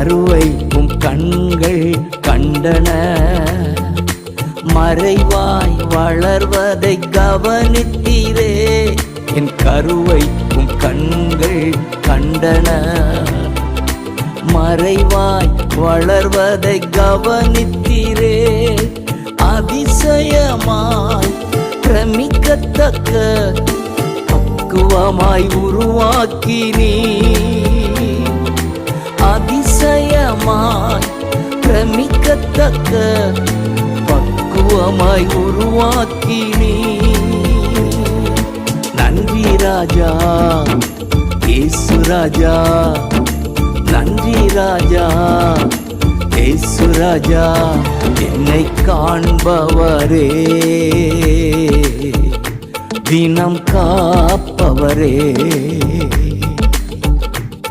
கருவை உம் கண்கள் கண்டன. மறைவாய் வளர்வதை கவனித்தீரே, என் கருவை உம் கண்கள் கண்டன. மறைவாய் வளர்வதை கவனித்தீரே, அதிசயமாய் பிரமிக்கத்தக்க பக்குவமாய் உருவாக்கினீ. அதிசயமாய் பிரமிக்கத்தக்க பக்குவமாய் உருவாக்கினீ. நன்றி ராஜா இயேசு ராஜா, நன்றி ராஜா இயேசு ராஜா, என்னை காண்பவரே, தினம் காப்பவரே.